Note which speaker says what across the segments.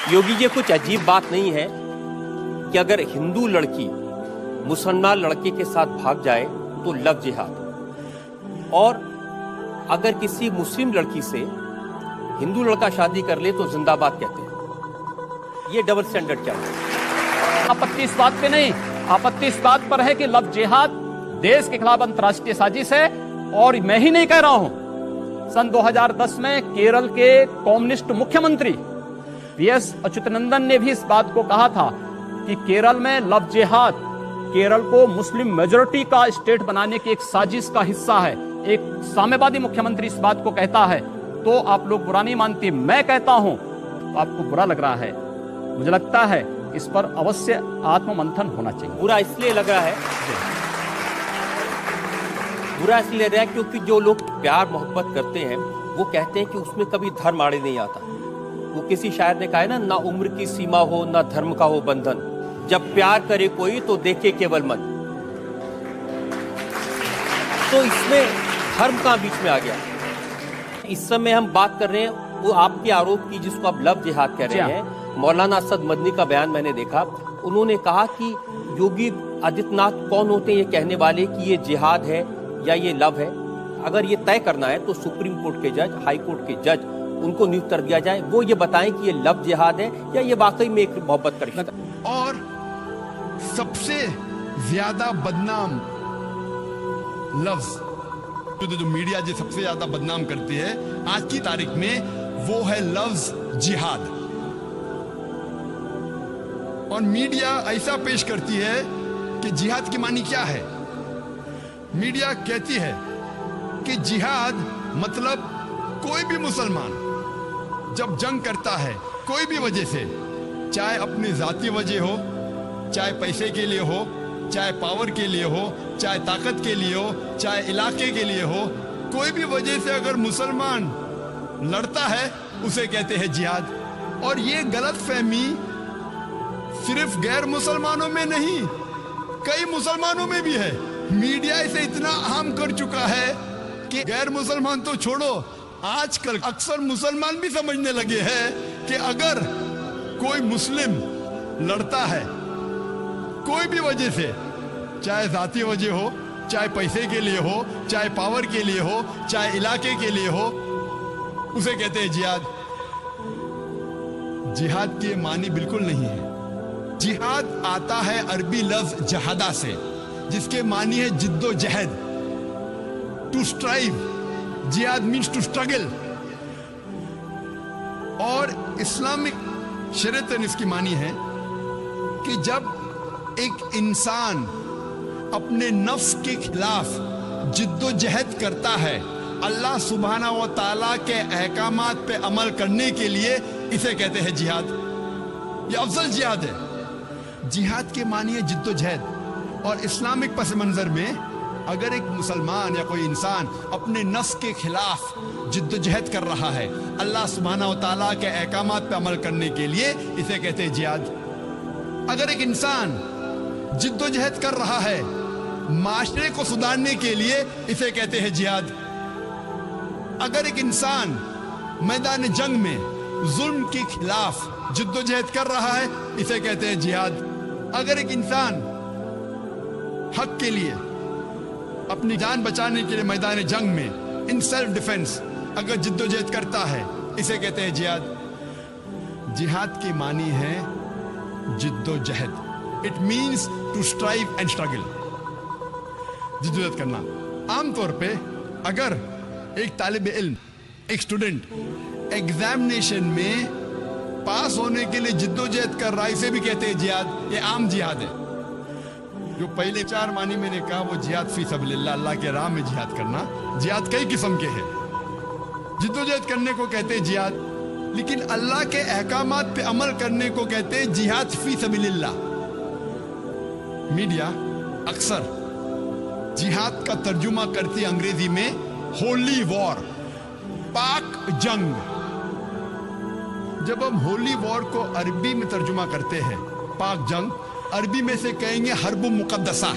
Speaker 1: योगी जी, कुछ अजीब बात नहीं है कि अगर हिंदू लड़की मुसलमान लड़के के साथ भाग जाए तो लव जिहाद, और अगर किसी मुस्लिम लड़की से हिंदू लड़का शादी कर ले तो जिंदाबाद कहते हैं। ये डबल स्टैंडर्ड क्या है?
Speaker 2: आपत्ति इस बात पे नहीं, आपत्ति इस बात पर है कि लव जिहाद देश के खिलाफ अंतर्राष्ट्रीय साजिश है। और मैं ही नहीं कह रहा हूं, सन 2010 में केरल के कम्युनिस्ट मुख्यमंत्री वीएस अच्युतानंदन ने भी इस बात को कहा था कि केरल में लव जिहाद केरल को मुस्लिम मेजॉरिटी का स्टेट बनाने की एक साजिश का हिस्सा है। एक साम्यवादी मुख्यमंत्री इस बात को कहता है तो आप लोग बुरा नहीं मानते, मैं कहता हूं तो आपको बुरा लग रहा है। मुझे लगता है इस पर अवश्य आत्ममंथन होना चाहिए।
Speaker 1: बुरा इसलिए लग रहा है, बुरा इसलिए लग रहा है क्योंकि जो लोग प्यार मोहब्बत करते हैं वो कहते हैं कि उसमें कभी धर्म आड़े नहीं आता। वो किसी शायर ने कहा है ना उम्र की सीमा हो ना धर्म का हो बंधन, जब प्यार करे कोई तो देखे केवल मन। तो इसमें धर्म का बीच में आ गया। इस समय हम बात कर रहे हैं वो आपके आरोप की जिसको आप लव जिहाद कह रहे हैं। मौलाना असद मदनी का बयान मैंने देखा, उन्होंने कहा कि योगी आदित्यनाथ कौन होते हैं ये कहने वाले कि ये जिहाद है या ये लव है। अगर ये तय करना है तो सुप्रीम कोर्ट के जज, हाई कोर्ट के जज, उनको नियुक्त कर दिया जाए, वो ये बताएं कि ये लव जिहाद है या ये वाकई में एक मोहब्बत का रिश्ता।
Speaker 3: और सबसे ज्यादा बदनाम लफ्ज जो मीडिया जो सबसे ज्यादा बदनाम करती है आज की तारीख में, वो है लफ्ज जिहाद। और मीडिया ऐसा पेश करती है कि जिहाद की मानी क्या है। मीडिया कहती है कि जिहाद मतलब कोई भी मुसलमान जब जंग करता है कोई भी वजह से, चाहे अपनी जाती वजह हो, चाहे पैसे के लिए हो, चाहे पावर के लिए हो, चाहे ताकत के लिए हो, चाहे इलाके के लिए हो, कोई भी वजह से अगर मुसलमान लड़ता है उसे कहते हैं जिहाद। और ये गलत फहमी सिर्फ गैर मुसलमानों में नहीं, कई मुसलमानों में भी है। मीडिया इसे इतना आम कर चुका है कि गैर मुसलमान तो छोड़ो, आजकल अक्सर मुसलमान भी समझने लगे हैं कि अगर कोई मुस्लिम लड़ता है कोई भी वजह से, चाहे जाती वजह हो, चाहे पैसे के लिए हो, चाहे पावर के लिए हो, चाहे इलाके के लिए हो, उसे कहते हैं जिहाद। जिहाद के मानी बिल्कुल नहीं है। जिहाद आता है अरबी लफ्ज जहादा से, जिसके मानी है जिद्दोजहद, टू स्ट्राइव। जिहाद मीन्स टू स्ट्रगल। और इस्लामिक शरीयत ने इसकी मानी है कि जब एक इंसान अपने नफ्स के खिलाफ जिद्दोजहद करता है अल्लाह सुब्हाना व तआला के अहकामात पे अमल करने के लिए, इसे कहते हैं जिहाद। ये अफजल जिहाद है। जिहाद के मानी है जिद्दोजहद। और इस्लामिक पस मंजर में अगर एक मुसलमान या कोई इंसान अपने नफ्स के खिलाफ जिद्दोजहद कर रहा है अल्लाह सुब्हाना व तआला के अहकामात पे अमल करने के लिए, इसे कहते हैं जिहाद। अगर एक इंसान जिद्दोजहद कर रहा है माशरे को सुधारने के लिए, इसे कहते हैं जिहाद। अगर एक इंसान मैदान जंग में जुल्म के खिलाफ जिद्दोजहद कर रहा है, इसे कहते हैं जिहाद। अगर एक इंसान हक के लिए अपनी जान बचाने के लिए मैदान जंग में इन सेल्फ डिफेंस अगर जिद्दोजहद करता है, इसे कहते हैं जिहाद। जिहाद की मानी है जिद्दोजहद। It means to strive and struggle, जिद्दोजहद करना। आमतौर पे अगर एक तालिब इल्म, एक स्टूडेंट एग्जामिनेशन में पास होने के लिए जिद्दोजहद कर रहा है, इसे भी कहते हैं जिहाद। ये आम जिहाद है। जो पहले 4 मानी मैंने कहा वो जिहाद फी सबलिल्लाह, अल्लाह के राह में जिहाद करना। जिहाद कई किस्म के हैं। जिद्दोजहद करने को कहते हैं जिहाद, लेकिन अल्लाह के अहकामात पे अमल करने को कहते हैं जिहाद फी सबलिल्लाह। मीडिया अक्सर जिहाद का तर्जुमा करती अंग्रेजी में होली वॉर, पाक जंग। जब हम होली वॉर को अरबी में तर्जुमा करते हैं, पाक जंग, अरबी में से कहेंगे हर्ब मुकद्दसा।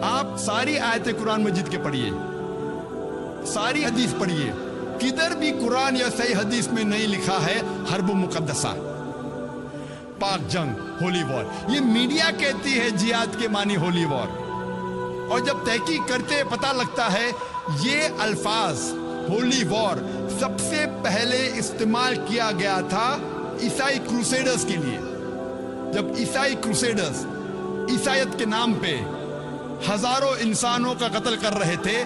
Speaker 3: आप सारी आयतें कुरान मजीद के पढ़िए, सारी हदीस पढ़िए, किधर भी कुरान या सही हदीस में नहीं लिखा है हर्ब मुकद्दसा। पाक जंग, होली वॉर। ये मीडिया कहती है जिहाद के मानी होली वॉर, और जब तहकीक करते पता लगता है ये अल्फाज होली वॉर सबसे पहले इस्तेमाल किया गया था ईसाई क्रूसेडर्स के लिए। जब ईसाई क्रूसेडर्स ईसाईयत के नाम पे हजारों इंसानों का कत्ल कर रहे थे,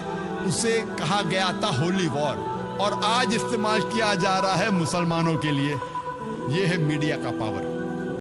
Speaker 3: उसे कहा गया था होली वॉर, और आज इस्तेमाल किया जा रहा है मुसलमानों के लिए। यह है मीडिया का पावर।